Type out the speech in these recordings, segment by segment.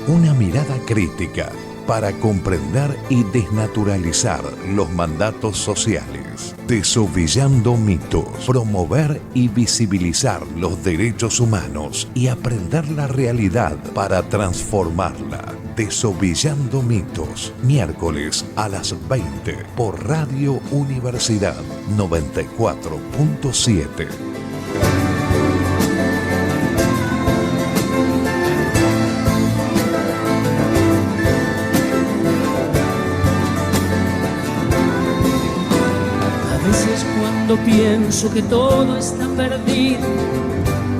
Una mirada crítica para comprender y desnaturalizar los mandatos sociales. Desovillando mitos. Promover y visibilizar los derechos humanos y aprender la realidad para transformarla. Desovillando mitos. Miércoles a las 20 por Radio Universidad 94.7. Cuando pienso que todo está perdido,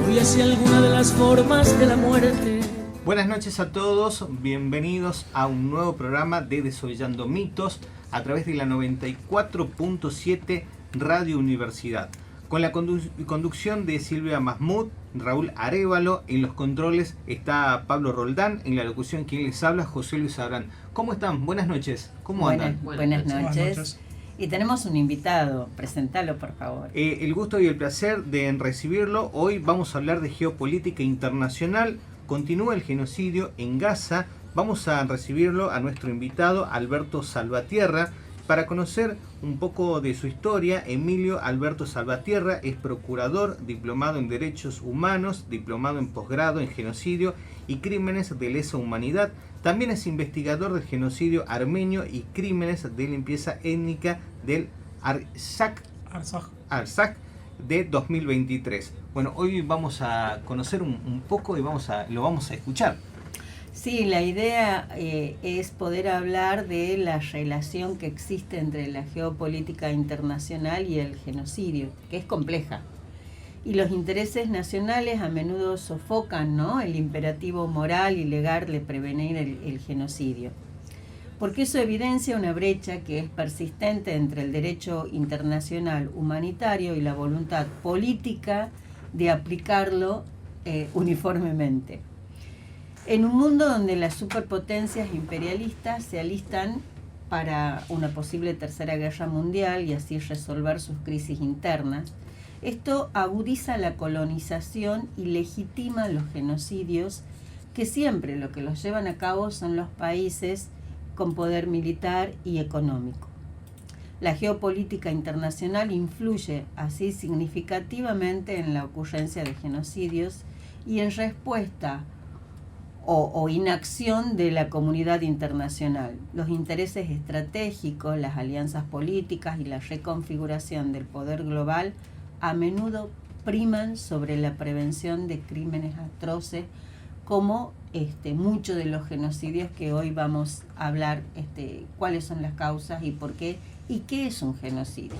voy hacia alguna de las formas de la muerte. Buenas noches a todos, bienvenidos a un nuevo programa de Desovillando Mitos a través de la 94.7 Radio Universidad. Con la conducción de Silvia Mahmoud, Raúl Arévalo, en los controles está Pablo Roldán, en la locución quien les habla, José Luis Abrán. ¿Cómo están? Buenas noches. ¿Cómo andan? Buenas noches. Y tenemos un invitado, presentalo por favor. El gusto y el placer de recibirlo. Hoy vamos a hablar de geopolítica internacional. Continúa el genocidio en Gaza. Vamos a recibirlo a nuestro invitado Alberto Salvatierra para conocer un poco de su historia. Emilio Alberto Salvatierra es procurador, diplomado en Derechos Humanos, diplomado en posgrado en Genocidio y Crímenes de Lesa Humanidad. También es investigador del genocidio armenio y crímenes de limpieza étnica del Artsakh de 2023. Bueno, hoy vamos a conocer un poco y lo vamos a escuchar. Sí, la idea es poder hablar de la relación que existe entre la geopolítica internacional y el genocidio, que es compleja. Y los intereses nacionales a menudo sofocan, ¿no?, el imperativo moral y legal de prevenir el genocidio. Porque eso evidencia una brecha que es persistente entre el derecho internacional humanitario y la voluntad política de aplicarlo uniformemente. En un mundo donde las superpotencias imperialistas se alistan para una posible tercera guerra mundial y así resolver sus crisis internas, esto agudiza la colonización y legitima los genocidios que siempre lo que los llevan a cabo son los países con poder militar y económico. La geopolítica internacional influye así significativamente en la ocurrencia de genocidios y en respuesta o inacción de la comunidad internacional. Los intereses estratégicos, las alianzas políticas y la reconfiguración del poder global a menudo priman sobre la prevención de crímenes atroces como muchos de los genocidios que hoy vamos a hablar, cuáles son las causas y por qué y qué es un genocidio.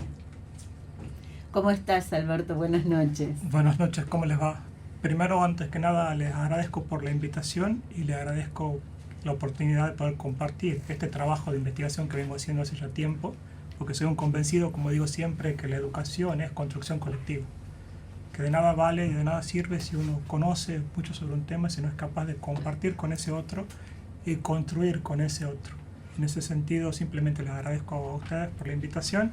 ¿Cómo estás, Alberto? Buenas noches. Buenas noches, ¿cómo les va? Primero, antes que nada, les agradezco por la invitación y les agradezco la oportunidad de poder compartir este trabajo de investigación que vengo haciendo hace ya tiempo, porque soy un convencido, como digo siempre, que la educación es construcción colectiva, que de nada vale y de nada sirve si uno conoce mucho sobre un tema si no es capaz de compartir con ese otro y construir con ese otro. En ese sentido, simplemente les agradezco a ustedes por la invitación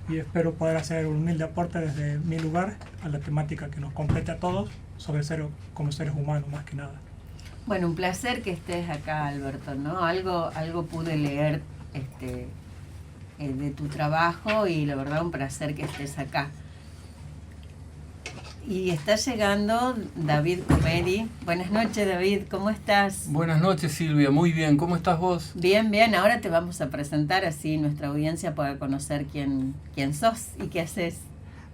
y espero poder hacer un humilde aporte desde mi lugar a la temática que nos compete a todos sobre ser como seres humanos más que nada. Bueno, un placer que estés acá, Alberto, ¿no? Algo pude leer de tu trabajo y la verdad un placer que estés acá. Y está llegando David Comedi. Buenas noches, David, ¿cómo estás? Buenas noches, Silvia, muy bien, ¿cómo estás vos? Bien, bien, ahora te vamos a presentar así nuestra audiencia pueda conocer quién sos y qué haces.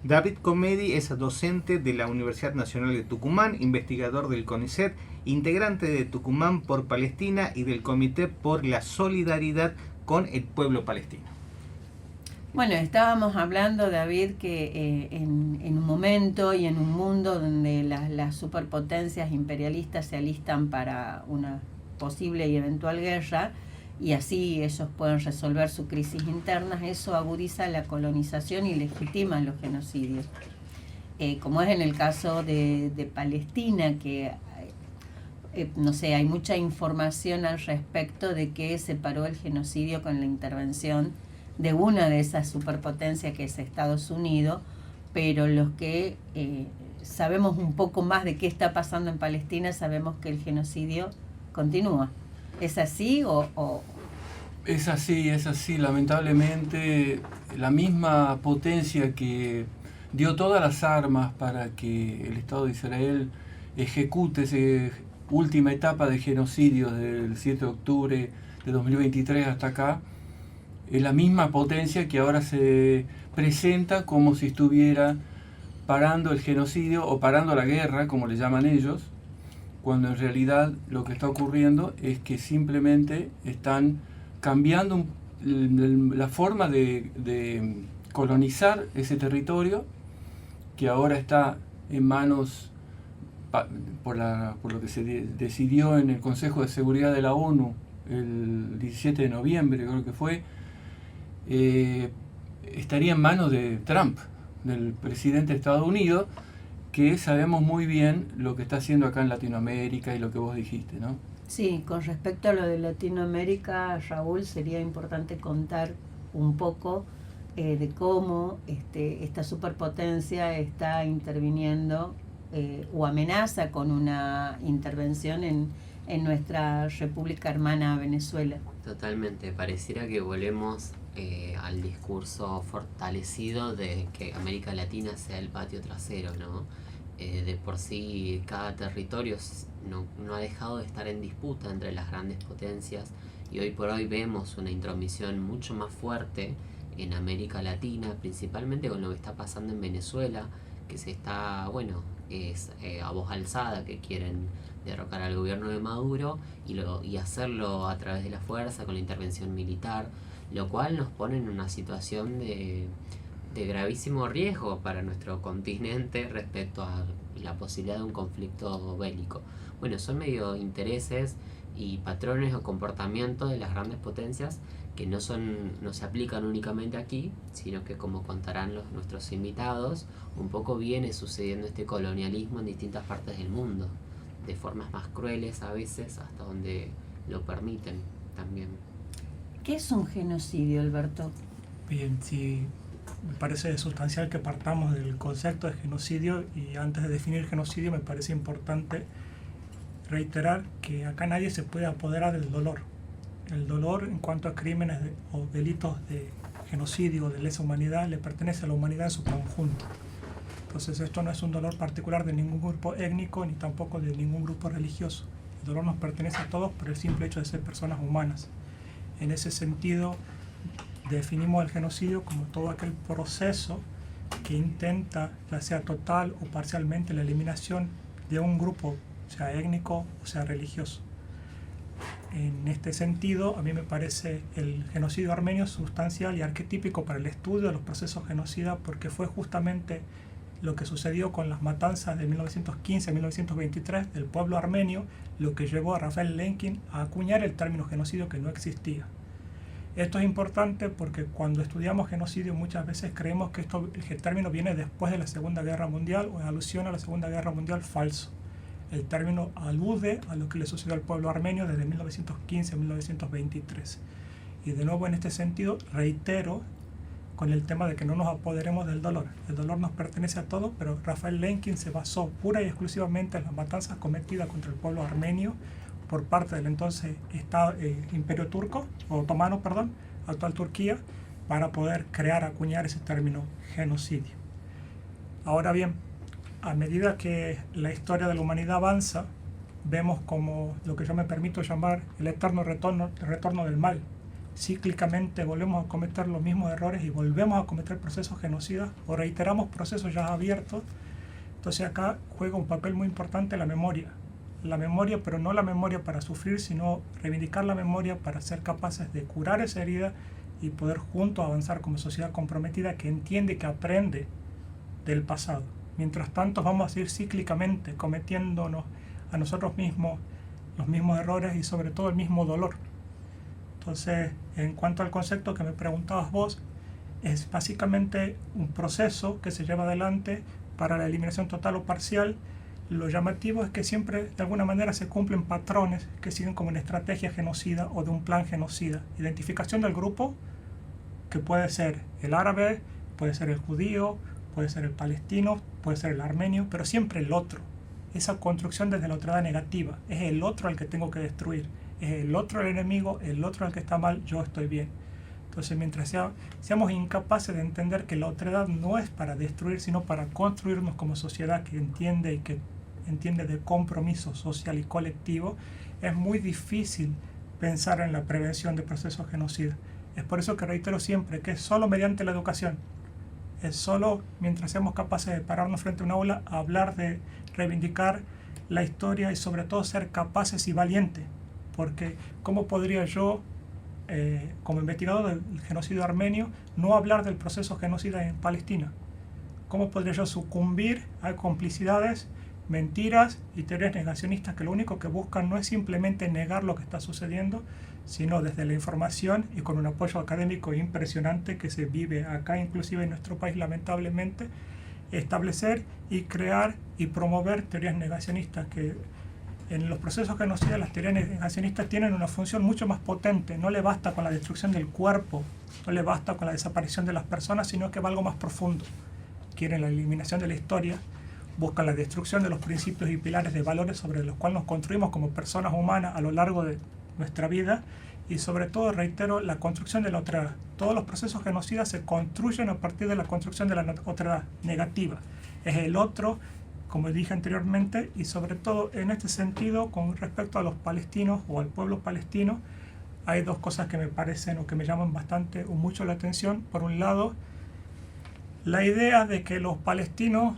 David Comedi es docente de la Universidad Nacional de Tucumán, investigador del CONICET, integrante de Tucumán por Palestina y del Comité por la Solidaridad con el Pueblo Palestino. Bueno, estábamos hablando, David, que en un momento y en un mundo donde las superpotencias imperialistas se alistan para una posible y eventual guerra, y así ellos pueden resolver sus crisis internas, eso agudiza la colonización y legitima los genocidios. Como es en el caso de Palestina, que no sé, hay mucha información al respecto de que separó el genocidio con la intervención de una de esas superpotencias que es Estados Unidos, pero los que sabemos un poco más de qué está pasando en Palestina, sabemos que el genocidio continúa. ¿Es así o...? Es así. Lamentablemente, la misma potencia que dio todas las armas para que el Estado de Israel ejecute esa última etapa de genocidio del 7 de octubre de 2023 hasta acá, es la misma potencia que ahora se presenta como si estuviera parando el genocidio o parando la guerra, como le llaman ellos, cuando en realidad lo que está ocurriendo es que simplemente están cambiando la forma de colonizar ese territorio que ahora está en manos, por lo que se decidió en el Consejo de Seguridad de la ONU el 17 de noviembre, creo que fue, estaría en manos de Trump, del presidente de Estados Unidos, que sabemos muy bien lo que está haciendo acá en Latinoamérica y lo que vos dijiste, ¿no? Sí, con respecto a lo de Latinoamérica, Raúl, sería importante contar un poco de cómo esta superpotencia está interviniendo o amenaza con una intervención en nuestra República Hermana Venezuela. Totalmente, pareciera que volvemos al discurso fortalecido de que América Latina sea el patio trasero, ¿no? De por sí cada territorio no ha dejado de estar en disputa entre las grandes potencias, y hoy por hoy vemos una intromisión mucho más fuerte en América Latina, principalmente con lo que está pasando en Venezuela, que se está, es a voz alzada que quieren derrocar al gobierno de Maduro y hacerlo a través de la fuerza, con la intervención militar, lo cual nos pone en una situación de gravísimo riesgo para nuestro continente respecto a la posibilidad de un conflicto bélico. Bueno, son medio intereses y patrones o comportamientos de las grandes potencias que no se aplican únicamente aquí, sino que, como contarán nuestros invitados, un poco viene sucediendo este colonialismo en distintas partes del mundo, de formas más crueles a veces, hasta donde lo permiten también. ¿Qué es un genocidio, Alberto? Bien, sí, me parece sustancial que partamos del concepto de genocidio, y antes de definir genocidio me parece importante reiterar que acá nadie se puede apoderar del dolor. El dolor, en cuanto a crímenes o delitos de genocidio o de lesa humanidad, le pertenece a la humanidad en su conjunto. Entonces esto no es un dolor particular de ningún grupo étnico ni tampoco de ningún grupo religioso. El dolor nos pertenece a todos por el simple hecho de ser personas humanas. En ese sentido, definimos el genocidio como todo aquel proceso que intenta, ya sea total o parcialmente, la eliminación de un grupo, sea étnico o sea religioso. En este sentido, a mí me parece el genocidio armenio sustancial y arquetípico para el estudio de los procesos genocidas, porque fue justamente lo que sucedió con las matanzas de 1915-1923 del pueblo armenio lo que llevó a Raphael Lemkin a acuñar el término genocidio, que no existía. Esto es importante porque cuando estudiamos genocidio muchas veces creemos que el término viene después de la Segunda Guerra Mundial o en alusión a la Segunda Guerra Mundial. Falso. El término alude a lo que le sucedió al pueblo armenio desde 1915 a 1923. Y de nuevo, en este sentido, reitero con el tema de que no nos apoderemos del dolor. El dolor nos pertenece a todos, pero Raphael Lemkin se basó pura y exclusivamente en las matanzas cometidas contra el pueblo armenio por parte del entonces Imperio Turco, o Otomano, perdón, actual Turquía, para poder acuñar ese término genocidio. Ahora bien, a medida que la historia de la humanidad avanza, vemos como lo que yo me permito llamar el eterno retorno del mal. Cíclicamente volvemos a cometer los mismos errores y volvemos a cometer procesos genocidas o reiteramos procesos ya abiertos. Entonces acá juega un papel muy importante la memoria. La memoria, pero no la memoria para sufrir, sino reivindicar la memoria para ser capaces de curar esa herida y poder juntos avanzar como sociedad comprometida que entiende y que aprende del pasado. Mientras tanto vamos a seguir cíclicamente cometiéndonos a nosotros mismos los mismos errores y sobre todo el mismo dolor. Entonces, en cuanto al concepto que me preguntabas vos, es básicamente un proceso que se lleva adelante para la eliminación total o parcial. Lo llamativo es que siempre de alguna manera se cumplen patrones que siguen como una estrategia genocida o de un plan genocida. Identificación del grupo, que puede ser el árabe, puede ser el judío, puede ser el palestino, puede ser el armenio, pero siempre el otro. esa construcción desde la otredad negativa. Es el otro al que tengo que destruir, es el otro el enemigo, el otro el que está mal, yo estoy bien. Entonces, mientras seamos incapaces de entender que la otredad no es para destruir, sino para construirnos como sociedad que entiende y que entiende de compromiso social y colectivo, es muy difícil pensar en la prevención de procesos genocidas. Es por eso que reitero siempre que es solo mediante la educación, es solo mientras seamos capaces de pararnos frente a una aula, hablar de reivindicar la historia y sobre todo ser capaces y valientes, porque ¿cómo podría yo, como investigador del genocidio armenio, no hablar del proceso genocida en Palestina? ¿Cómo podría yo sucumbir a complicidades, mentiras y teorías negacionistas que lo único que buscan no es simplemente negar lo que está sucediendo, sino desde la información y con un apoyo académico impresionante que se vive acá, inclusive en nuestro país lamentablemente, establecer y crear y promover teorías negacionistas que en los procesos genocidas las teorías negacionistas tienen una función mucho más potente. No le basta con la destrucción del cuerpo, no le basta con la desaparición de las personas, sino que va algo más profundo. Quieren la eliminación de la historia, buscan la destrucción de los principios y pilares de valores sobre los cuales nos construimos como personas humanas a lo largo de nuestra vida y sobre todo, reitero, la construcción de la otredad. Todos los procesos genocidas se construyen a partir de la construcción de la otredad negativa. Es el otro, como dije anteriormente, y sobre todo en este sentido, con respecto a los palestinos o al pueblo palestino, hay dos cosas que me parecen o que me llaman bastante o mucho la atención. Por un lado, la idea de que los palestinos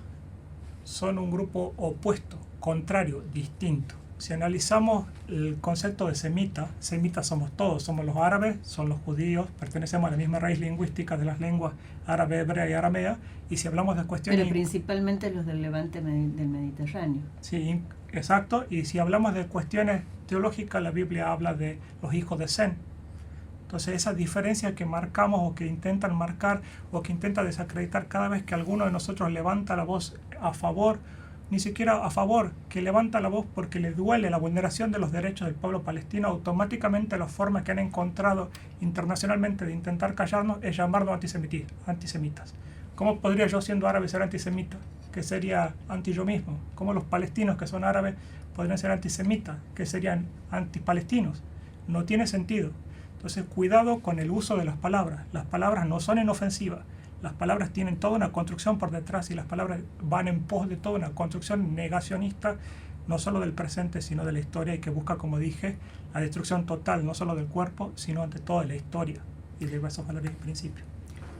son un grupo opuesto, contrario, distinto. Si analizamos el concepto de semita, semitas somos todos, somos los árabes, son los judíos, pertenecemos a la misma raíz lingüística de las lenguas árabe, hebrea y aramea, y si hablamos de cuestiones... Pero principalmente los del levante del Mediterráneo. Sí, exacto, y si hablamos de cuestiones teológicas, la Biblia habla de los hijos de Sem. Entonces esa diferencia que marcamos o que intentan marcar o que intenta desacreditar cada vez que alguno de nosotros levanta la voz a favor, ni siquiera a favor, que levanta la voz porque le duele la vulneración de los derechos del pueblo palestino, automáticamente la forma que han encontrado internacionalmente de intentar callarnos es llamarnos antisemitas. ¿Cómo podría yo, siendo árabe, ser antisemita? ¿Qué sería anti yo mismo? ¿Cómo los palestinos que son árabes podrían ser antisemitas? ¿Qué serían antipalestinos? No tiene sentido. Entonces, cuidado con el uso de las palabras. Las palabras no son inofensivas. Las palabras tienen toda una construcción por detrás y las palabras van en pos de toda una construcción negacionista, no solo del presente, sino de la historia y que busca, como dije, la destrucción total, no solo del cuerpo, sino ante todo de la historia y de esos valores y principios.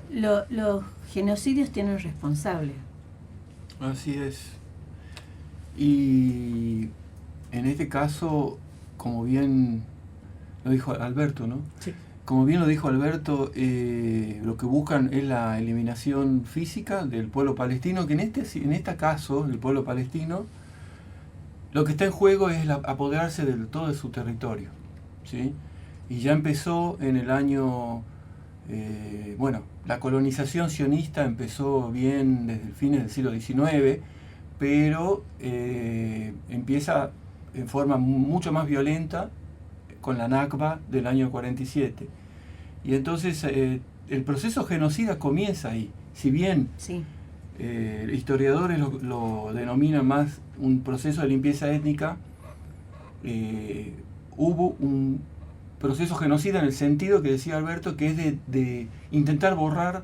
Los genocidios tienen responsables. Así es. Y en este caso, como bien lo dijo Alberto, ¿no? Sí. Como bien lo dijo Alberto, lo que buscan es la eliminación física del pueblo palestino, que en este caso, el pueblo palestino, lo que está en juego es apoderarse del todo de su territorio, ¿sí? Y ya empezó en el año, la colonización sionista empezó bien desde el fines del siglo XIX, pero empieza en forma mucho más violenta con la Nakba del año 47. Y entonces el proceso genocida comienza ahí. Si bien sí, historiadores lo denominan más un proceso de limpieza étnica, hubo un proceso genocida en el sentido que decía Alberto, que es de intentar borrar,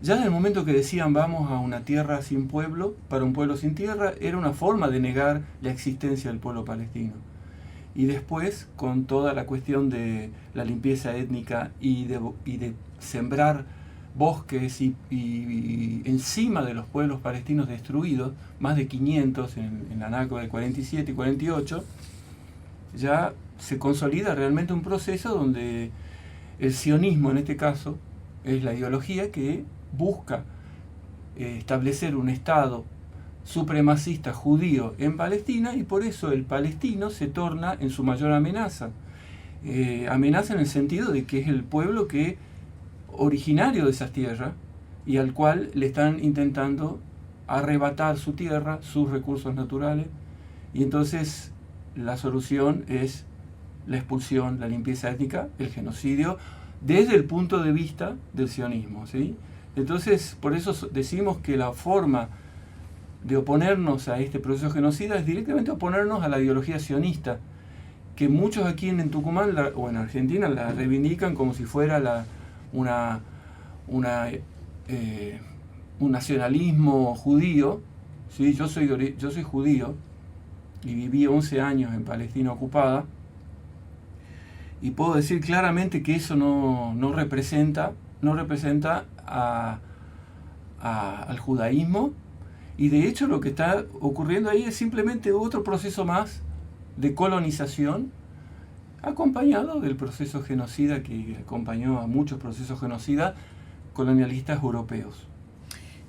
ya en el momento que decían vamos a una tierra sin pueblo, para un pueblo sin tierra, era una forma de negar la existencia del pueblo palestino. Y después, con toda la cuestión de la limpieza étnica y de sembrar bosques y encima de los pueblos palestinos destruidos, más de 500 en la Nakba de 47 y 48, ya se consolida realmente un proceso donde el sionismo, en este caso, es la ideología que busca establecer un Estado supremacista judío en Palestina, y por eso el palestino se torna en su mayor amenaza. Amenaza en el sentido de que es el pueblo que originario de esas tierras y al cual le están intentando arrebatar su tierra, sus recursos naturales, y entonces la solución es la expulsión, la limpieza étnica, el genocidio, desde el punto de vista del sionismo, ¿sí? Entonces, por eso decimos que la forma de oponernos a este proceso genocida es directamente oponernos a la ideología sionista, que muchos aquí en Tucumán o en Argentina la reivindican como si fuera un nacionalismo judío. ¿Sí? Yo soy judío y viví 11 años en Palestina ocupada, y puedo decir claramente que eso no representa al judaísmo, y de hecho lo que está ocurriendo ahí es simplemente otro proceso más de colonización, acompañado del proceso genocida que acompañó a muchos procesos genocidas colonialistas europeos.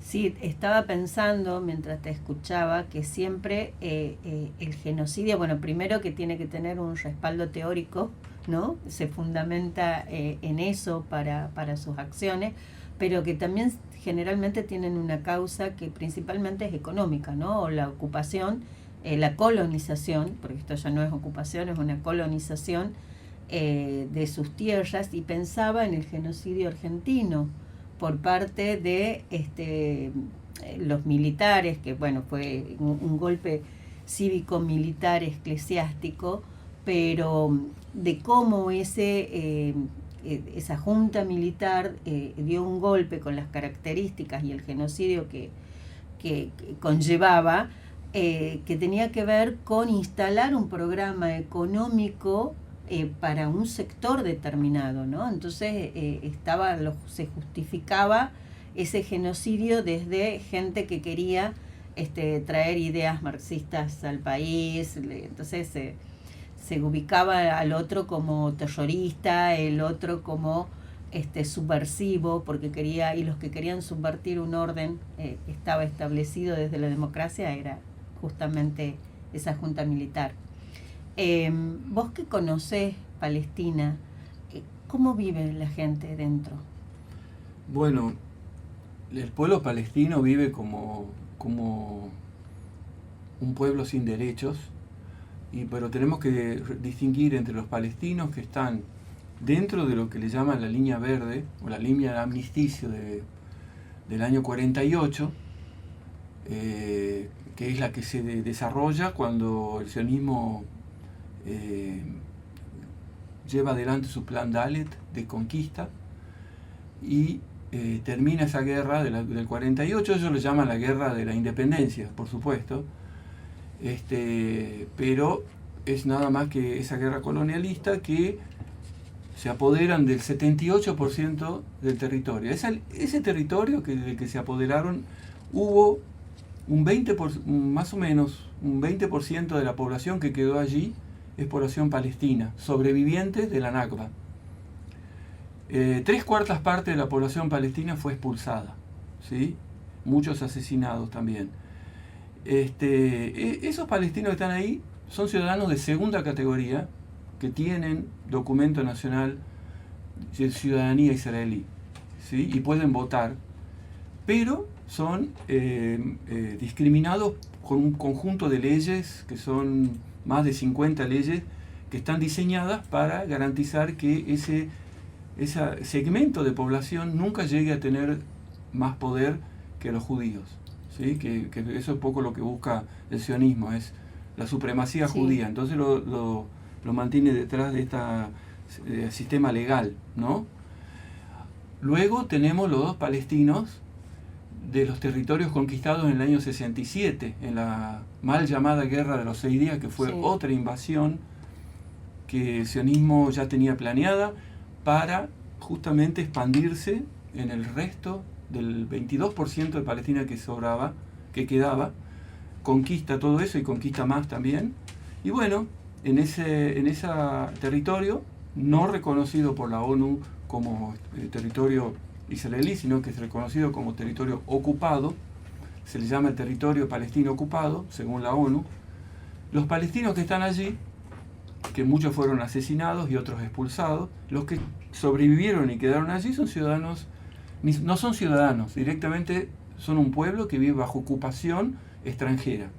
Sí, estaba pensando mientras te escuchaba que siempre el genocidio, bueno, primero que tiene que tener un respaldo teórico, ¿no? Se fundamenta en eso para sus acciones, pero que también generalmente tienen una causa que principalmente es económica, ¿no? O la ocupación, la colonización, porque esto ya no es ocupación, es una colonización de sus tierras, y pensaba en el genocidio argentino por parte de los militares, que bueno, fue un golpe cívico-militar eclesiástico, pero de cómo esa junta militar dio un golpe con las características y el genocidio que conllevaba, que tenía que ver con instalar un programa económico para un sector determinado, ¿no? Entonces se justificaba ese genocidio desde gente que quería traer ideas marxistas al país. Entonces se ubicaba al otro como terrorista, el otro como subversivo, porque quería, y los que querían subvertir un orden estaba establecido desde la democracia, era justamente esa junta militar. Vos que conocés Palestina, ¿cómo vive la gente dentro? Bueno, el pueblo palestino vive como un pueblo sin derechos, pero tenemos que distinguir entre los palestinos que están dentro de lo que le llaman la línea verde, o la línea de amnisticio del año 48, que es la que se desarrolla cuando el sionismo lleva adelante su plan Dalet de conquista, y termina esa guerra del 48. Ellos lo llaman la guerra de la independencia, por supuesto, pero es nada más que esa guerra colonialista, que se apoderan del 78% del territorio. Ese territorio del que se apoderaron, hubo más o menos un 20% de la población que quedó allí es población palestina, sobrevivientes de la Nakba. 3/4 partes de la población palestina fue expulsada, ¿sí? Muchos asesinados también. Esos palestinos que están ahí son ciudadanos de segunda categoría, que tienen documento nacional de ciudadanía israelí, ¿sí? Y pueden votar, pero son discriminados con un conjunto de leyes, que son más de 50 leyes, que están diseñadas para garantizar que ese segmento de población nunca llegue a tener más poder que los judíos, ¿sí? Que eso es un poco lo que busca el sionismo, es la supremacía judía. Entonces lo mantiene detrás de este sistema legal, ¿no? Luego tenemos los dos palestinos de los territorios conquistados en el año 67, en la mal llamada Guerra de los 6 días, que fue otra invasión que el sionismo ya tenía planeada para justamente expandirse en el resto del 22% de Palestina que quedaba, conquista todo eso y conquista más también. Y bueno, en ese territorio, no reconocido por la ONU como territorio israelí, sino que es reconocido como territorio ocupado, se le llama el territorio palestino ocupado, según la ONU. Los palestinos que están allí, que muchos fueron asesinados y otros expulsados, los que sobrevivieron y quedaron allí son ciudadanos, no son ciudadanos, directamente son un pueblo que vive bajo ocupación extranjera.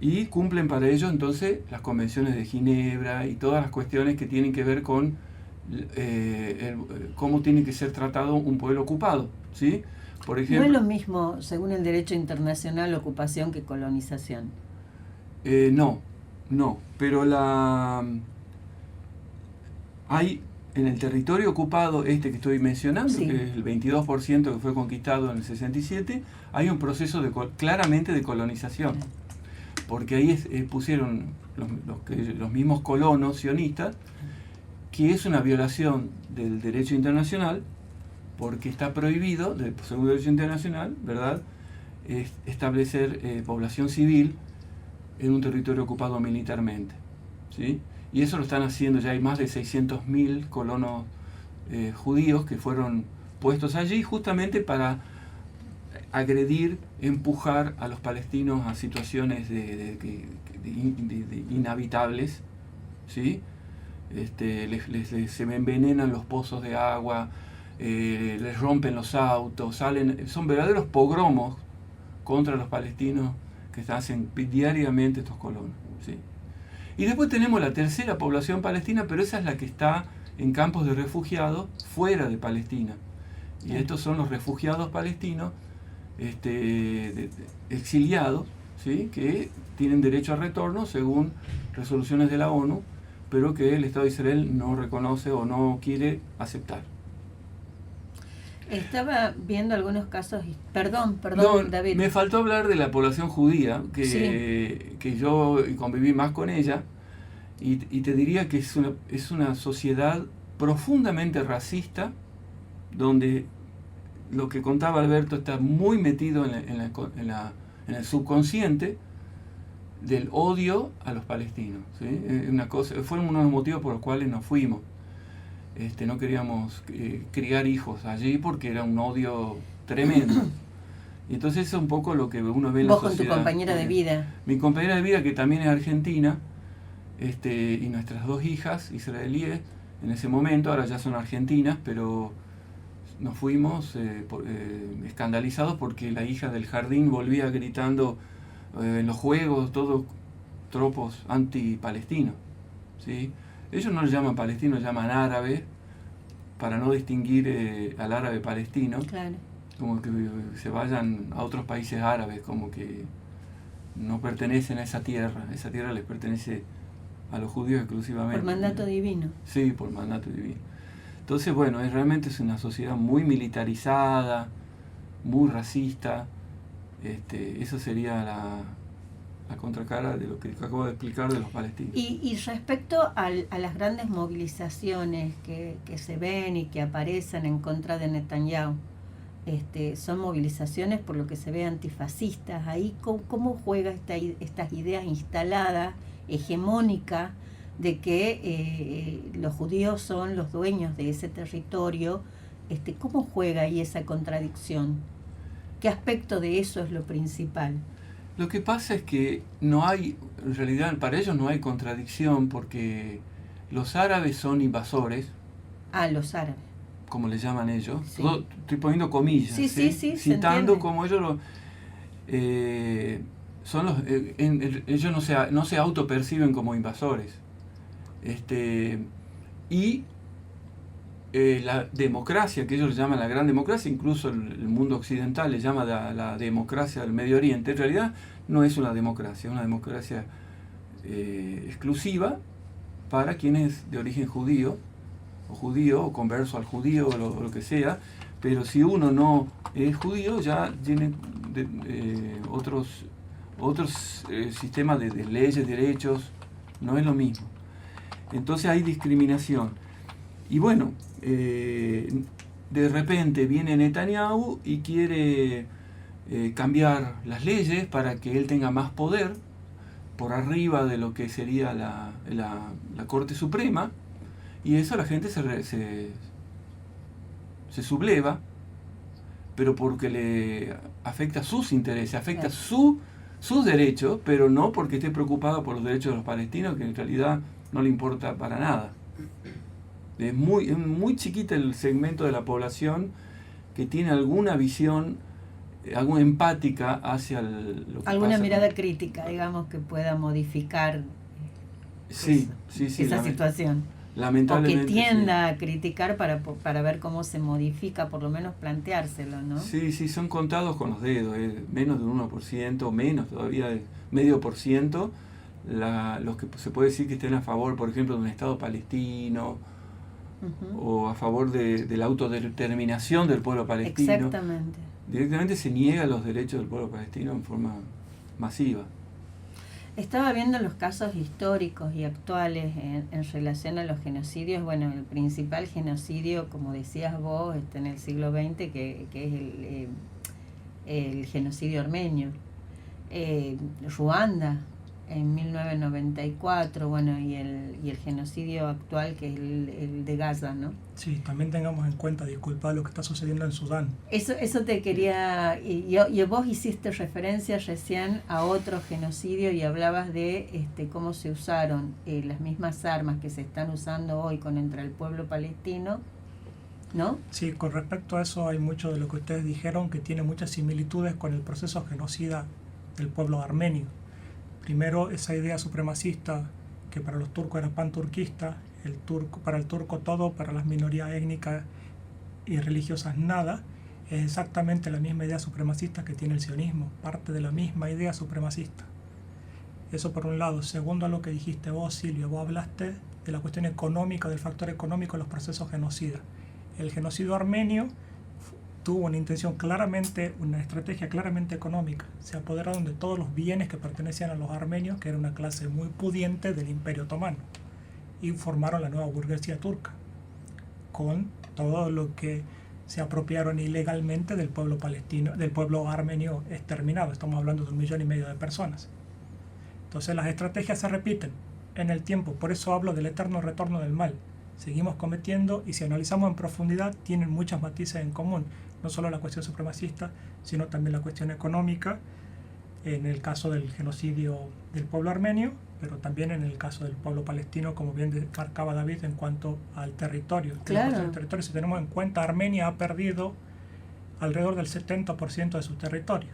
Y cumplen para ello entonces las convenciones de Ginebra y todas las cuestiones que tienen que ver con cómo tiene que ser tratado un pueblo ocupado, ¿sí? Por ejemplo, no es lo mismo, según el derecho internacional, ocupación que colonización. No, pero hay en el territorio ocupado, que estoy mencionando, Sí. que es el 22% que fue conquistado en el 67, hay un proceso claramente de colonización, porque ahí pusieron los mismos colonos sionistas, que es una violación del derecho internacional, porque está prohibido, según el derecho internacional, ¿verdad?, establecer población civil en un territorio ocupado militarmente, ¿sí? Y eso lo están haciendo, ya hay más de 600.000 colonos judíos que fueron puestos allí justamente para agredir, empujar a los palestinos a situaciones de inhabitables, ¿sí? Se envenenan los pozos de agua, les rompen los autos, son verdaderos pogromos contra los palestinos que hacen diariamente estos colonos, ¿sí? Y después tenemos la tercera población palestina, pero esa es la que está en campos de refugiados fuera de Palestina. Y estos son los refugiados palestinos exiliados, ¿sí?, que tienen derecho a retorno según resoluciones de la ONU, pero que el Estado de Israel no reconoce o no quiere aceptar. Estaba viendo algunos casos, perdón, David. Me faltó hablar de la población judía, que yo conviví más con ella, y te diría que es una sociedad profundamente racista, donde lo que contaba Alberto está muy metido en el subconsciente del odio a los palestinos, ¿sí? Fueron uno de los motivos por los cuales nos fuimos. No queríamos criar hijos allí porque era un odio tremendo. Y entonces eso es un poco lo que uno ve en la sociedad. Vos con tu compañera de vida. Mi compañera de vida, que también es argentina, y nuestras dos hijas israelíes, en ese momento, ahora ya son argentinas, pero nos fuimos escandalizados porque la hija del jardín volvía gritando en los juegos, todos tropos anti-palestinos, ¿sí? Ellos no lo llaman palestino, lo llaman árabe, para no distinguir al árabe palestino. Claro. Como que se vayan a otros países árabes, como que no pertenecen a esa tierra les pertenece a los judíos exclusivamente. Por mandato divino. Sí, por mandato divino. Entonces, bueno, realmente es una sociedad muy militarizada, muy racista. Eso sería la contracara de lo que acabo de explicar de los palestinos. Y respecto a las grandes movilizaciones que se ven y que aparecen en contra de Netanyahu, son movilizaciones por lo que se ve antifascistas. Ahí, ¿cómo juega estas ideas instaladas, hegemónicas, de que los judíos son los dueños de ese territorio? ¿Cómo juega ahí esa contradicción? ¿Qué aspecto de eso es lo principal? Lo que pasa es que no hay, en realidad para ellos no hay contradicción, porque los árabes son invasores. Ah, los árabes. Como le llaman ellos. Sí. Estoy poniendo comillas, sí, citando como ellos ellos no se autoperciben como invasores. Y la democracia, que ellos le llaman la gran democracia, incluso el mundo occidental le llama la democracia del Medio Oriente, en realidad no es una democracia, es una democracia exclusiva para quienes de origen judío, o converso al judío, o lo que sea, pero si uno no es judío, ya tiene otros sistemas de leyes, derechos, no es lo mismo. Entonces hay discriminación. Y bueno, de repente viene Netanyahu y quiere cambiar las leyes para que él tenga más poder por arriba de lo que sería la Corte Suprema, y eso la gente se subleva, pero porque le afecta sus intereses, afecta sus derechos, pero no porque esté preocupado por los derechos de los palestinos, que en realidad no le importa para nada. Es muy chiquita el segmento de la población que tiene alguna visión, alguna empática hacia lo que alguna pasa mirada crítica, digamos, que pueda modificar esa situación. Lamentablemente, o que tienda a criticar para ver cómo se modifica, por lo menos planteárselo, ¿no? Sí, son contados con los dedos, menos de un 1%, menos todavía de 0,5%, los que se puede decir que estén a favor, por ejemplo, de un Estado palestino, o a favor de la autodeterminación del pueblo palestino. Exactamente. Directamente se niegan los derechos del pueblo palestino en forma masiva. Estaba viendo los casos históricos y actuales en relación a los genocidios. Bueno, el principal genocidio, como decías vos, está en el siglo XX, que es el genocidio armenio. Ruanda, en 1994, bueno, y el genocidio actual, que es el de Gaza, ¿no? Sí, también tengamos en cuenta, disculpa, lo que está sucediendo en Sudán. Eso te quería... Y vos hiciste referencia recién a otro genocidio y hablabas de cómo se usaron las mismas armas que se están usando hoy contra el pueblo palestino, ¿no? Sí, con respecto a eso hay mucho de lo que ustedes dijeron que tiene muchas similitudes con el proceso genocida del pueblo armenio. Primero, esa idea supremacista que para los turcos era panturquista, para el turco todo, para las minorías étnicas y religiosas nada, es exactamente la misma idea supremacista que tiene el sionismo, parte de la misma idea supremacista. Eso por un lado. Segundo, a lo que dijiste vos, Silvia, vos hablaste de la cuestión económica, del factor económico en los procesos genocidas. El genocidio armenio tuvo una intención claramente, una estrategia claramente económica. Se apoderaron de todos los bienes que pertenecían a los armenios, que era una clase muy pudiente del Imperio Otomano, y formaron la nueva burguesía turca, con todo lo que se apropiaron ilegalmente del pueblo palestino, del pueblo armenio exterminado. Estamos hablando de 1,5 millones de personas. Entonces las estrategias se repiten en el tiempo, por eso hablo del eterno retorno del mal. Seguimos cometiendo, y si analizamos en profundidad, tienen muchas matices en común. No solo la cuestión supremacista, sino también la cuestión económica, en el caso del genocidio del pueblo armenio, pero también en el caso del pueblo palestino, como bien marcaba David, en cuanto al territorio. Claro. El territorio, si tenemos en cuenta, Armenia ha perdido alrededor del 70% de su territorio,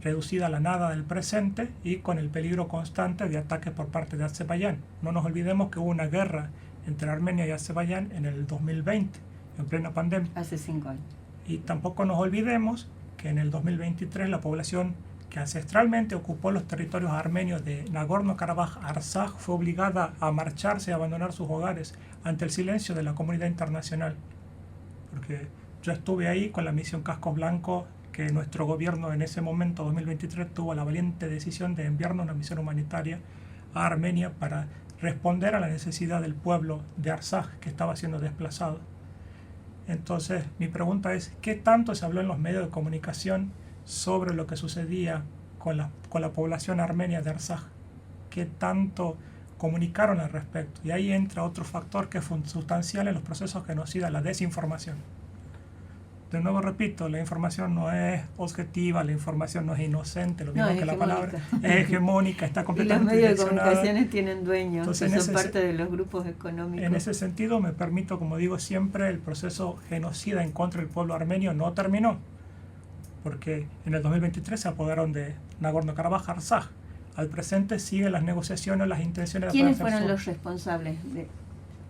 reducida a la nada del presente y con el peligro constante de ataques por parte de Azerbaiyán. No nos olvidemos que hubo una guerra entre Armenia y Azerbaiyán en el 2020, en plena pandemia. Hace 5 años. Y tampoco nos olvidemos que en el 2023 la población que ancestralmente ocupó los territorios armenios de Nagorno-Karabaj, Artsaj, fue obligada a marcharse y abandonar sus hogares ante el silencio de la comunidad internacional. Porque yo estuve ahí con la misión Casco Blanco, que nuestro gobierno en ese momento, 2023, tuvo la valiente decisión de enviarnos una misión humanitaria a Armenia para responder a la necesidad del pueblo de Artsaj, que estaba siendo desplazado. Entonces, mi pregunta es, ¿qué tanto se habló en los medios de comunicación sobre lo que sucedía con la población armenia de Artsaj? ¿Qué tanto comunicaron al respecto? Y ahí entra otro factor que es sustancial en los procesos genocidas, la desinformación. De nuevo repito, la información no es objetiva, la información no es inocente, lo mismo que la palabra es hegemónica, está completamente y los medios de direccionada. Comunicaciones tienen dueños, Entonces, que son parte de los grupos económicos. En ese sentido, me permito, como digo siempre, el proceso genocida en contra del pueblo armenio no terminó, porque en el 2023 se apoderaron de Nagorno-Karabaj, Artsaj. Al presente siguen las negociaciones, las intenciones de... ¿Quiénes fueron los responsables de...?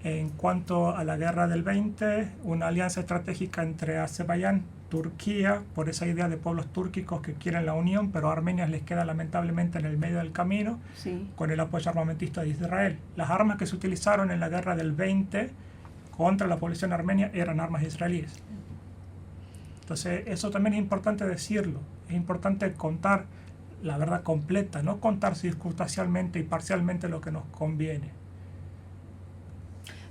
En cuanto a la guerra del 20, una alianza estratégica entre Azerbaiyán, Turquía, por esa idea de pueblos túrquicos que quieren la unión, pero a Armenia les queda lamentablemente en el medio del camino, Sí. con el apoyo armamentista de Israel. Las armas que se utilizaron en la guerra del 20 contra la población armenia eran armas israelíes. Entonces, eso también es importante decirlo. Es importante contar la verdad completa, no contar circunstancialmente y parcialmente lo que nos conviene.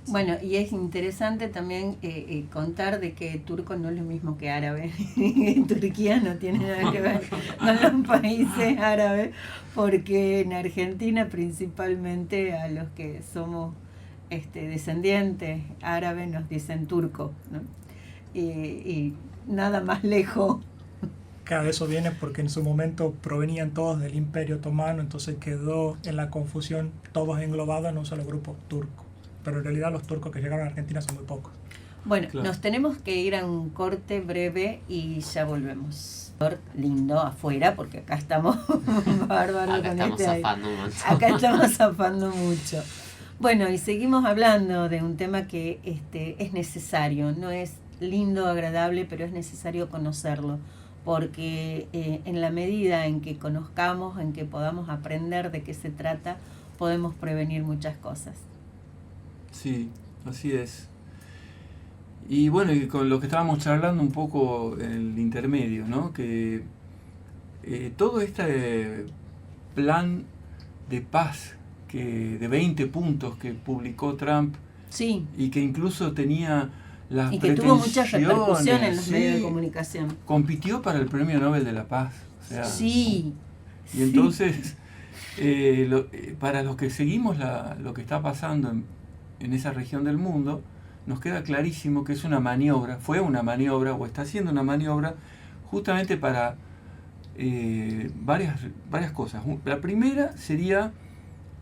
Bueno, y es interesante también contar de que turco no es lo mismo que árabe. Turquía no tiene nada que ver con los países árabes, porque en Argentina principalmente a los que somos descendientes árabes nos dicen turco, ¿no? Y nada más lejos. Claro, eso viene porque en su momento provenían todos del Imperio Otomano, entonces quedó en la confusión todos englobados en un solo grupo turco. Pero en realidad los turcos que llegaron a Argentina son muy pocos. Bueno, Claro. Nos tenemos que ir a un corte breve y ya volvemos. Lindo afuera, porque acá estamos bárbaros Acá con estamos aire. zafando un montón. Acá estamos zafando mucho. Bueno, y seguimos hablando de un tema que es necesario, no es lindo, agradable, pero es necesario conocerlo, porque en la medida en que conozcamos, en que podamos aprender de qué se trata, podemos prevenir muchas cosas. Sí, así es. Y bueno, y con lo que estábamos charlando un poco en el intermedio, ¿no? Que todo este plan de paz de 20 puntos que publicó Trump, Sí. Y que incluso tenía las Y que tuvo mucha pretensiones, repercusión en los sí, medios de comunicación. compitió para el Premio Nobel de la Paz. O sea, Sí. y entonces, para los que seguimos lo que está pasando en esa región del mundo, nos queda clarísimo que es una maniobra, fue una maniobra o está siendo una maniobra justamente para varias cosas. La primera sería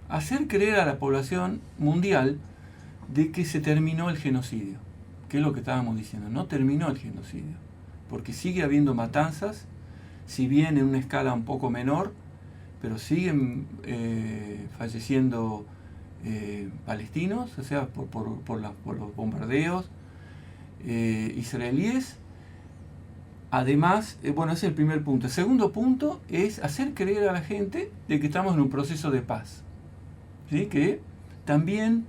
hacer creer a la población mundial de que se terminó el genocidio, que es lo que estábamos diciendo. No terminó el genocidio, porque sigue habiendo matanzas, si bien en una escala un poco menor, pero siguen falleciendo palestinos, o sea, por los bombardeos israelíes. Además, bueno, ese es el primer punto. El segundo punto es hacer creer a la gente de que estamos en un proceso de paz, ¿sí? Que también,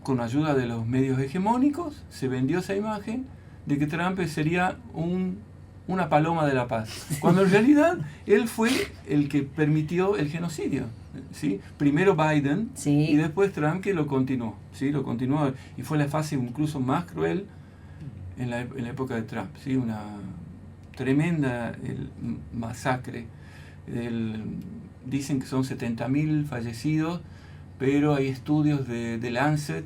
con ayuda de los medios hegemónicos, se vendió esa imagen de que Trump sería una paloma de la paz, cuando en realidad él fue el que permitió el genocidio, ¿sí? Primero Biden, Sí. y después Trump, que lo continuó, ¿sí? Lo continuó, y fue la fase incluso más cruel en la época de Trump, ¿sí? Una tremenda masacre. Dicen que son 70.000 fallecidos, pero hay estudios de Lancet,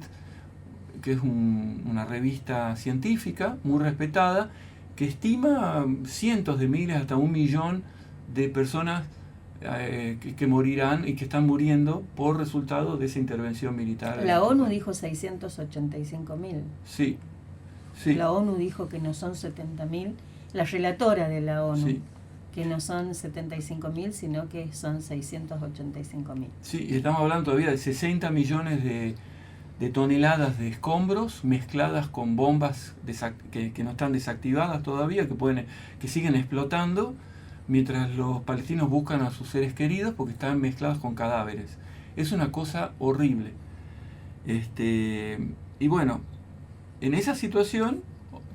que es una revista científica muy respetada, que estima cientos de miles, hasta 1 millón de personas que morirán y que están muriendo por resultado de esa intervención militar. La ONU dijo 685.000. Sí, sí. La ONU dijo que no son 70.000. La relatora de la ONU, Sí. que no son 75.000, sino que son 685.000. Sí, y estamos hablando todavía de 60 millones de toneladas de escombros mezcladas con bombas que no están desactivadas todavía, que siguen explotando, mientras los palestinos buscan a sus seres queridos porque están mezclados con cadáveres. Es una cosa horrible. Y bueno, en esa situación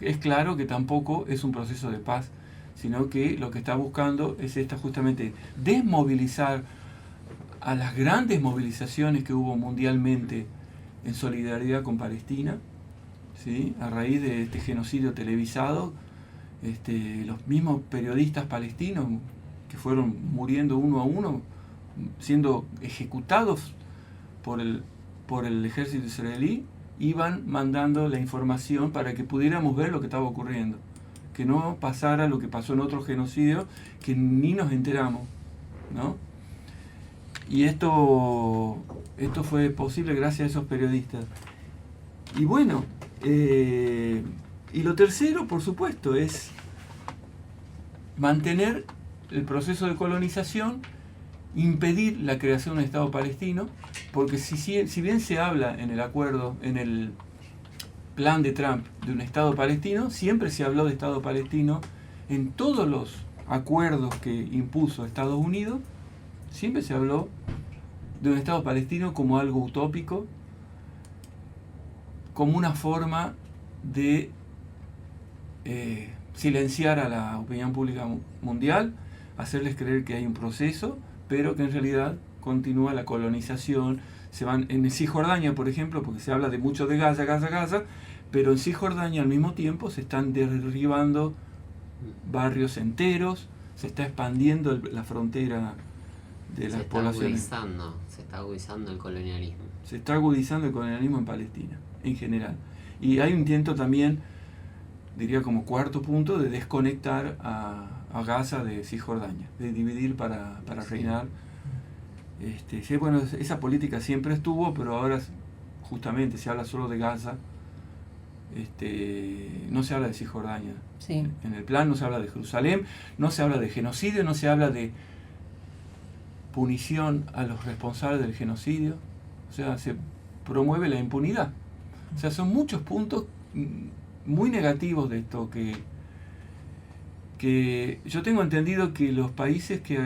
es claro que tampoco es un proceso de paz, sino que lo que está buscando es justamente desmovilizar a las grandes movilizaciones que hubo mundialmente en solidaridad con Palestina, ¿sí? A raíz de este genocidio televisado. Los mismos periodistas palestinos que fueron muriendo uno a uno, siendo ejecutados por el ejército israelí, iban mandando la información para que pudiéramos ver lo que estaba ocurriendo, que no pasara lo que pasó en otros genocidios que ni nos enteramos, ¿no? Y esto fue posible gracias a esos periodistas. Y bueno, y lo tercero, por supuesto, es mantener el proceso de colonización, impedir la creación de un Estado palestino, porque si bien se habla en el acuerdo, en el plan de Trump, de un Estado palestino, siempre se habló de Estado palestino en todos los acuerdos que impuso Estados Unidos, siempre se habló de un Estado palestino como algo utópico, como una forma de silenciar a la opinión pública mundial, hacerles creer que hay un proceso, pero que en realidad continúa la colonización. Se van en Cisjordania, por ejemplo, porque se habla de mucho de Gaza, pero en Cisjordania al mismo tiempo se están derribando barrios enteros, se está expandiendo la frontera de las poblaciones. Se está agudizando el colonialismo. Se está agudizando el colonialismo en Palestina, en general. Y hay un intento también, diría como cuarto punto, de desconectar a Gaza de Cisjordania, de dividir para reinar. Sí, bueno, esa política siempre estuvo, pero ahora justamente se habla solo de Gaza. No se habla de Cisjordania. Sí. En el plan no se habla de Jerusalén, no se habla de genocidio, no se habla de punición a los responsables del genocidio. O sea, promueve la impunidad. O sea, son muchos puntos muy negativos de esto que yo tengo entendido que los países que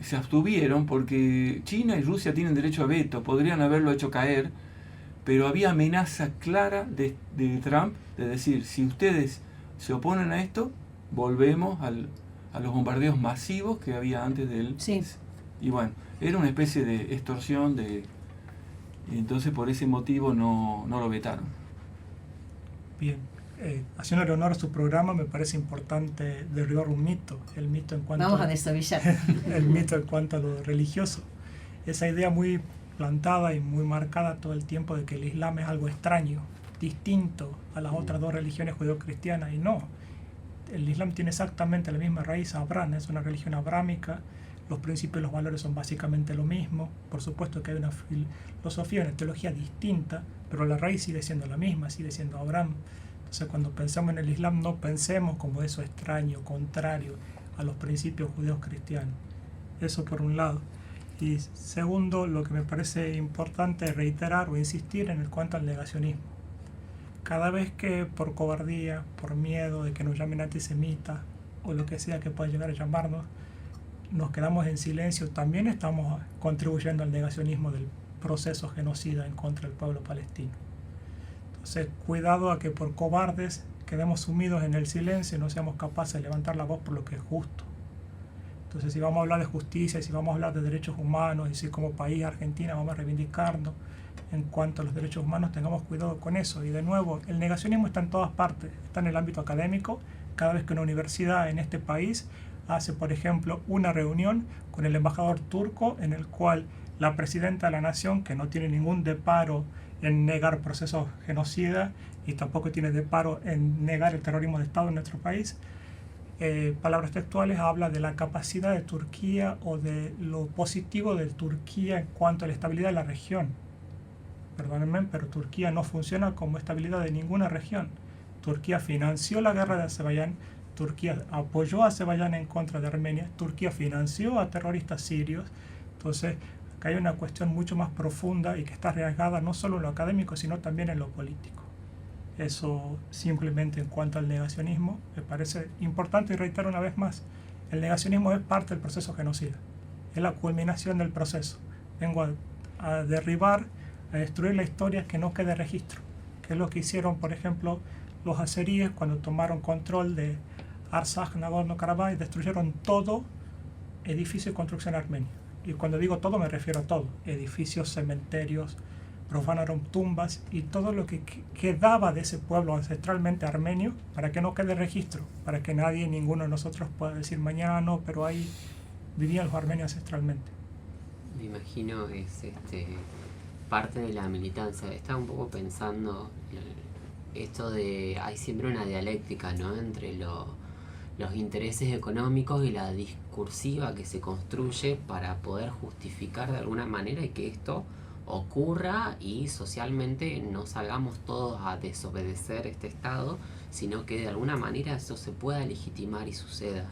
se abstuvieron, porque China y Rusia tienen derecho a veto, podrían haberlo hecho caer, pero había amenaza clara de Trump de decir, si ustedes se oponen a esto, volvemos a los bombardeos masivos que había antes de él. Sí. Y bueno, era una especie de extorsión, y entonces por ese motivo no lo vetaron. Bien, haciéndole honor a su programa, me parece importante derribar un mito, el mito en cuanto Vamos a desovillar. el mito en cuanto a lo religioso. Esa idea muy plantada y muy marcada todo el tiempo de que el Islam es algo extraño, distinto a las otras dos religiones judeocristianas, y no. El Islam tiene exactamente la misma raíz abraham, es una religión abrámica, los principios y los valores son básicamente lo mismo. Por supuesto que hay una filosofía, una teología distinta, pero la raíz sigue siendo la misma, sigue siendo Abraham. Entonces, cuando pensamos en el Islam, no pensemos como eso extraño, contrario a los principios judíos cristianos. Eso por un lado. Y segundo, lo que me parece importante es reiterar o insistir en cuanto al negacionismo. Cada vez que por cobardía, por miedo de que nos llamen antisemitas o lo que sea que pueda llegar a llamarnos, nos quedamos en silencio, también estamos contribuyendo al negacionismo del proceso genocida en contra del pueblo palestino. Entonces, cuidado a que por cobardes quedemos sumidos en el silencio y no seamos capaces de levantar la voz por lo que es justo. Entonces, si vamos a hablar de justicia, si vamos a hablar de derechos humanos, y si como país Argentina vamos a reivindicarnos en cuanto a los derechos humanos, tengamos cuidado con eso. Y de nuevo, el negacionismo está en todas partes, está en el ámbito académico. Cada vez que una universidad en este país hace, por ejemplo, una reunión con el embajador turco en el cual la presidenta de la nación, que no tiene ningún deparo en negar procesos genocidas y tampoco tiene deparo en negar el terrorismo de Estado en nuestro país, palabras textuales, habla de la capacidad de Turquía o de lo positivo de Turquía en cuanto a la estabilidad de la región. Perdónenme, pero Turquía no funciona como estabilidad de ninguna región. Turquía financió la guerra de Azerbaiyán, Turquía apoyó a Azerbaiyán en contra de Armenia, Turquía financió a terroristas sirios. Entonces, acá hay una cuestión mucho más profunda y que está arriesgada no solo en lo académico, sino también en lo político. Eso simplemente en cuanto al negacionismo, me parece importante y reitero una vez más, el negacionismo es parte del proceso genocida, es la culminación del proceso. Vengo a derribar, a destruir la historia, que no quede registro, que es lo que hicieron, por ejemplo, los azeríes cuando tomaron control de Artsaj, Nagorno-Karabaj, y destruyeron todo edificio y construcción armenia. Y cuando digo todo me refiero a todo, edificios, cementerios, profanaron tumbas y todo lo que quedaba de ese pueblo ancestralmente armenio, para que no quede registro, para que nadie, ninguno de nosotros pueda decir mañana no, pero ahí vivían los armenios ancestralmente. Me imagino es parte de la militancia. Estaba un poco pensando esto de, hay siempre una dialéctica, ¿no?, entre los intereses económicos y la discursiva que se construye para poder justificar de alguna manera y que esto ocurra y socialmente no salgamos todos a desobedecer este Estado, sino que de alguna manera eso se pueda legitimar y suceda.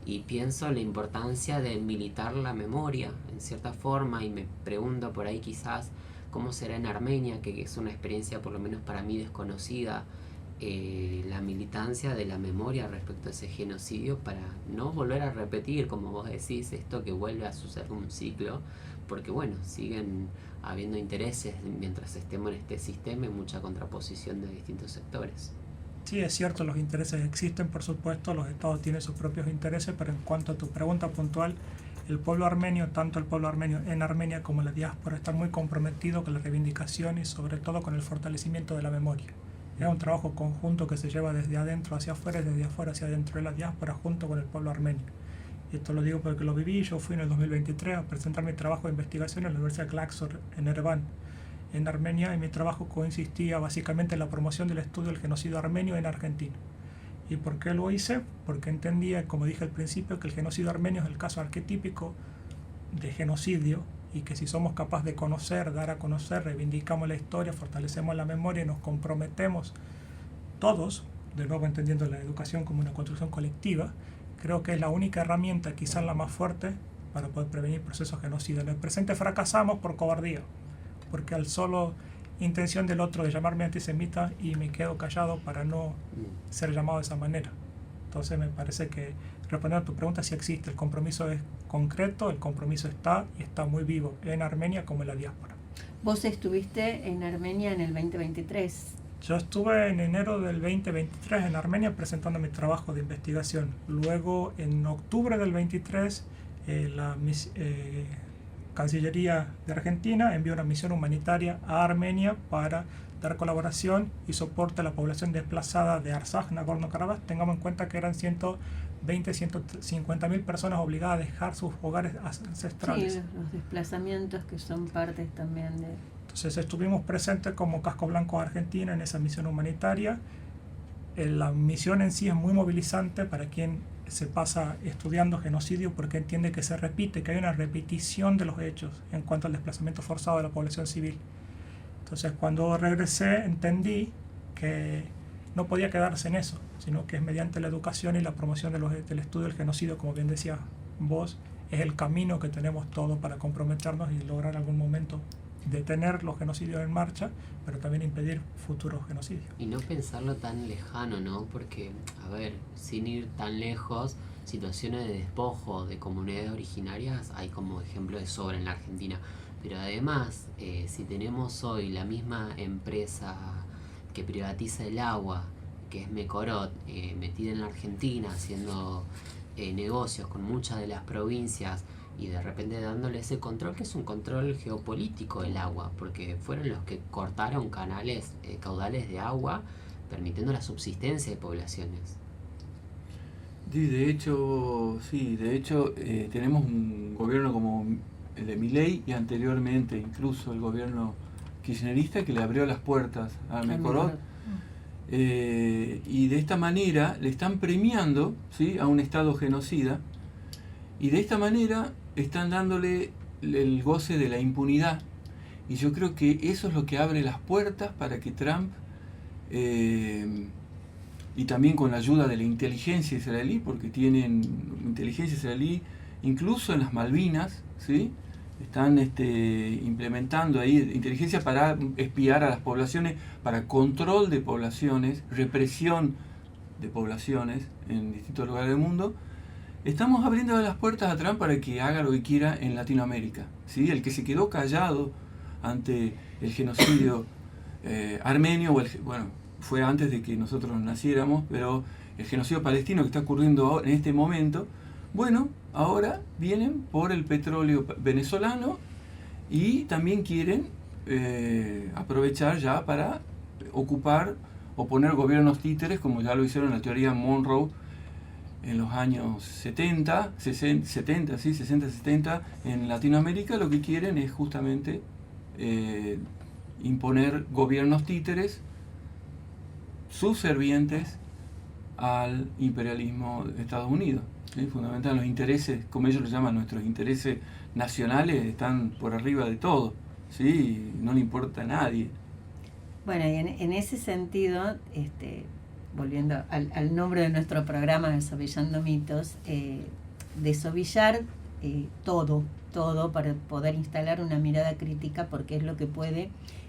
Y pienso en la importancia de militar la memoria en cierta forma, y me pregunto por ahí quizás cómo será en Armenia, que es una experiencia por lo menos para mí desconocida, la militancia de la memoria respecto a ese genocidio para no volver a repetir, como vos decís, esto que vuelve a suceder un ciclo, porque bueno, siguen habiendo intereses mientras estemos en este sistema y mucha contraposición de distintos sectores. Sí, es cierto, los intereses existen, por supuesto, los estados tienen sus propios intereses, pero en cuanto a tu pregunta puntual, el pueblo armenio, tanto el pueblo armenio en Armenia como la diáspora, están muy comprometidos con la reivindicación y sobre todo con el fortalecimiento de la memoria. Es un trabajo conjunto que se lleva desde adentro hacia afuera y desde afuera hacia adentro de la diáspora junto con el pueblo armenio. Y esto lo digo porque lo viví. Yo fui en el 2023 a presentar mi trabajo de investigación en la Universidad de Claxor en Ereván, en Armenia, y mi trabajo consistía básicamente en la promoción del estudio del genocidio armenio en Argentina. ¿Y por qué lo hice? Porque entendía, como dije al principio, que el genocidio armenio es el caso arquetípico de genocidio, y que si somos capaces de conocer, dar a conocer, reivindicamos la historia, fortalecemos la memoria y nos comprometemos todos, de nuevo entendiendo la educación como una construcción colectiva, creo que es la única herramienta, quizás la más fuerte, para poder prevenir procesos genocidas. En el presente fracasamos por cobardía, porque al solo intención del otro de llamarme antisemita y me quedo callado para no ser llamado de esa manera. Entonces me parece que, respondiendo a tu pregunta, si existe, el compromiso es concreto, el compromiso está y está muy vivo en Armenia como en la diáspora. Vos estuviste en Armenia en el 2023. Yo estuve en enero del 2023 en Armenia presentando mi trabajo de investigación. Luego, en octubre del 23, la Cancillería de Argentina envió una misión humanitaria a Armenia para dar colaboración y soporte a la población desplazada de Artsaj, Nagorno-Karabaj. Tengamos en cuenta que eran 150.000 personas obligadas a dejar sus hogares ancestrales. Sí, los desplazamientos que son partes también de... Entonces estuvimos presentes como Casco Blanco Argentina en esa misión humanitaria. La misión en sí es muy movilizante para quien se pasa estudiando genocidio, porque entiende que se repite, que hay una repetición de los hechos en cuanto al desplazamiento forzado de la población civil. Entonces cuando regresé entendí que no podía quedarse en eso, sino que es mediante la educación y la promoción del estudio del genocidio, como bien decías vos, es el camino que tenemos todos para comprometernos y lograr algún momento detener los genocidios en marcha, pero también impedir futuros genocidios. Y no pensarlo tan lejano, ¿no? Porque, a ver, sin ir tan lejos, situaciones de despojo de comunidades originarias hay como ejemplo de sobra en la Argentina. Pero además, si tenemos hoy la misma empresa que privatiza el agua, que es Mecorot, metida en la Argentina, haciendo negocios con muchas de las provincias, y de repente dándole ese control, que es un control geopolítico del agua, porque fueron los que cortaron canales, caudales de agua, permitiendo la subsistencia de poblaciones. Sí, de hecho, tenemos un gobierno como el de Milei y anteriormente incluso el gobierno kirchnerista que le abrió las puertas a Mecorot. Y de esta manera le están premiando, ¿sí?, a un Estado genocida, y de esta manera están dándole el goce de la impunidad. Y yo creo que eso es lo que abre las puertas para que Trump, y también con la ayuda de la inteligencia israelí, porque tienen inteligencia israelí incluso en las Malvinas, ¿sí?, están implementando ahí inteligencia para espiar a las poblaciones, para control de poblaciones, represión de poblaciones en distintos lugares del mundo. Estamos abriendo las puertas a Trump para que haga lo que quiera en Latinoamérica, ¿sí? El que se quedó callado ante el genocidio armenio, fue antes de que nosotros naciéramos, pero el genocidio palestino que está ocurriendo en este momento, bueno, ahora vienen por el petróleo venezolano y también quieren aprovechar ya para ocupar o poner gobiernos títeres, como ya lo hicieron en la teoría Monroe en los años 60, en Latinoamérica. Lo que quieren es justamente imponer gobiernos títeres subservientes al imperialismo de Estados Unidos. ¿Sí? Fundamentalmente los intereses, como ellos lo llaman, nuestros intereses nacionales están por arriba de todo, ¿sí? No le importa a nadie. Bueno, y en ese sentido, volviendo al nombre de nuestro programa, Desovillando Mitos, desovillar todo para poder instalar una mirada crítica, porque es lo que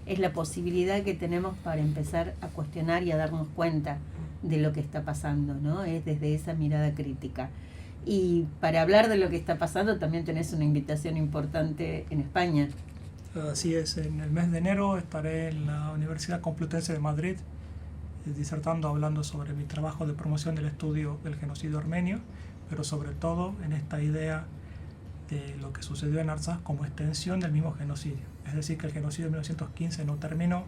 es la posibilidad que tenemos para empezar a cuestionar y a darnos cuenta de lo que está pasando, ¿no? Es desde esa mirada crítica. Y para hablar de lo que está pasando también tenés una invitación importante en España. Así es, en el mes de enero estaré en la Universidad Complutense de Madrid disertando, hablando sobre mi trabajo de promoción del estudio del genocidio armenio, pero sobre todo en esta idea de lo que sucedió en Artsaj como extensión del mismo genocidio. Es decir, que el genocidio de 1915 no terminó,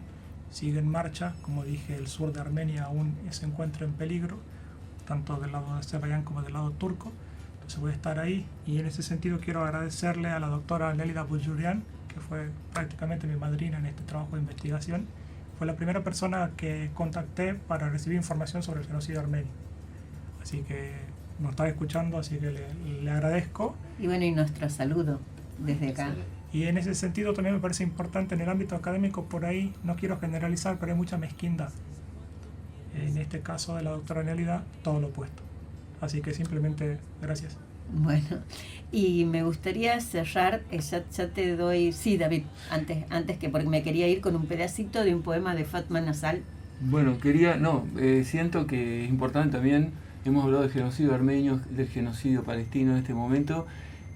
sigue en marcha. Como dije, el sur de Armenia aún se encuentra en peligro, tanto del lado de Azerbaiyán como del lado turco. Entonces voy a estar ahí, y en ese sentido quiero agradecerle a la doctora Nélida Boudjourian, que fue prácticamente mi madrina en este trabajo de investigación. Fue la primera persona que contacté para recibir información sobre el genocidio armenio. Así que nos está escuchando, así que le agradezco. Y bueno, y nuestro saludo desde acá. Y en ese sentido también me parece importante en el ámbito académico, por ahí no quiero generalizar, pero hay mucha mezquindad. En este caso de la doctora Nélida, todo lo opuesto. Así que simplemente gracias. Bueno, y me gustaría cerrar, ya te doy, sí, David, antes que, porque me quería ir con un pedacito de un poema de Fatma Nasal. Bueno, siento que es importante también, hemos hablado del genocidio armenio, del genocidio palestino en este momento.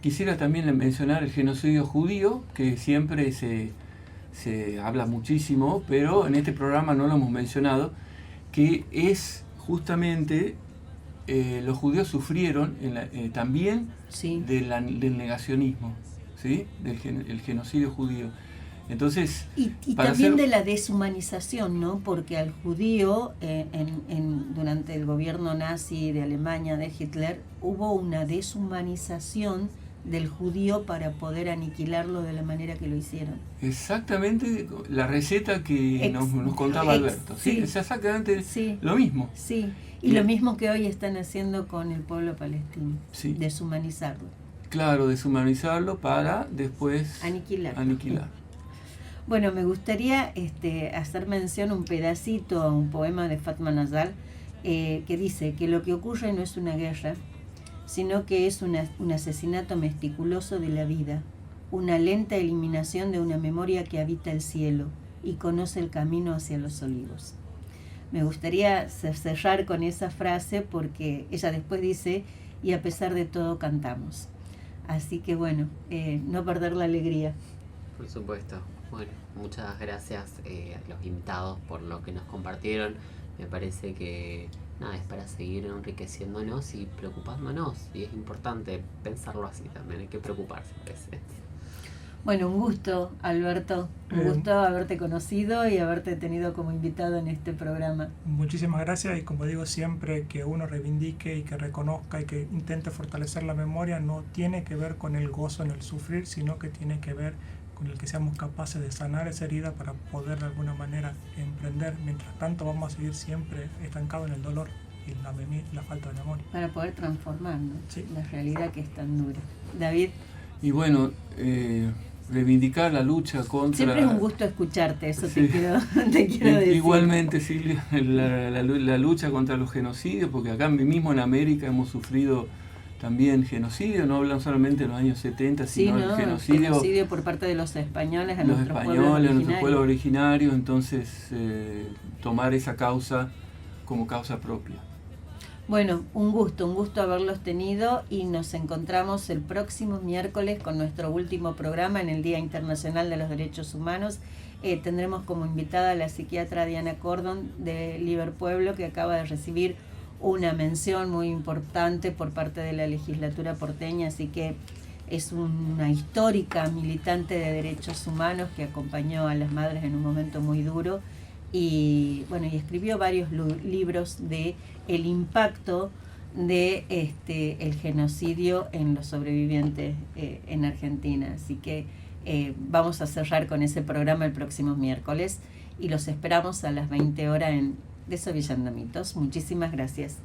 Quisiera también mencionar el genocidio judío, que siempre se habla muchísimo, pero en este programa no lo hemos mencionado, que es justamente los judíos sufrieron también Sí. del negacionismo, ¿sí? El genocidio judío. Entonces, Y también de la deshumanización, ¿no? Porque al judío, durante el gobierno nazi de Alemania, de Hitler, hubo una deshumanización del judío para poder aniquilarlo de la manera que lo hicieron. Exactamente la receta que nos contaba Alberto. Sí, es exactamente lo mismo. Sí, y lo mismo que hoy están haciendo con el pueblo palestino, sí. Deshumanizarlo. Claro, deshumanizarlo para después aniquilar. Bueno, me gustaría hacer mención un pedacito a un poema de Fatma Nasal que dice que lo que ocurre no es una guerra, sino que es un asesinato meticuloso de la vida, una lenta eliminación de una memoria que habita el cielo y conoce el camino hacia los olivos. Me gustaría cerrar con esa frase porque ella después dice, y a pesar de todo cantamos. Así que bueno, no perder la alegría. Por supuesto. Bueno, muchas gracias a los invitados por lo que nos compartieron. Me parece que es para seguir enriqueciéndonos y preocupándonos. Y es importante pensarlo así también, hay que preocuparse a veces. Bueno, un gusto, Alberto. Un gusto haberte conocido y haberte tenido como invitado en este programa. Muchísimas gracias y como digo siempre, que uno reivindique y que reconozca y que intente fortalecer la memoria no tiene que ver con el gozo en el sufrir, sino que tiene que ver con el que seamos capaces de sanar esa herida para poder de alguna manera emprender. Mientras tanto vamos a seguir siempre estancados en el dolor y la falta de memoria. Para poder transformar, ¿no? Sí. La realidad que es tan dura. David. Y bueno, reivindicar la lucha contra... Siempre es un gusto escucharte, eso sí. te quiero decir. Igualmente, Silvia, la lucha contra los genocidios, porque acá mismo en América hemos sufrido también genocidio, no hablan solamente de los años 70, sino el genocidio por parte de los españoles, nuestros pueblos originarios, entonces tomar esa causa como causa propia. Bueno, un gusto haberlos tenido y nos encontramos el próximo miércoles con nuestro último programa en el Día Internacional de los Derechos Humanos. Tendremos como invitada a la psiquiatra Diana Cordon de Liverpueblo, que acaba de recibir una mención muy importante por parte de la legislatura porteña, así que es una histórica militante de derechos humanos que acompañó a las madres en un momento muy duro y bueno, y escribió varios libros de el impacto de el genocidio en los sobrevivientes en Argentina, así que vamos a cerrar con ese programa el próximo miércoles y los esperamos a las 20 horas en Desovillando Mitos. Muchísimas gracias.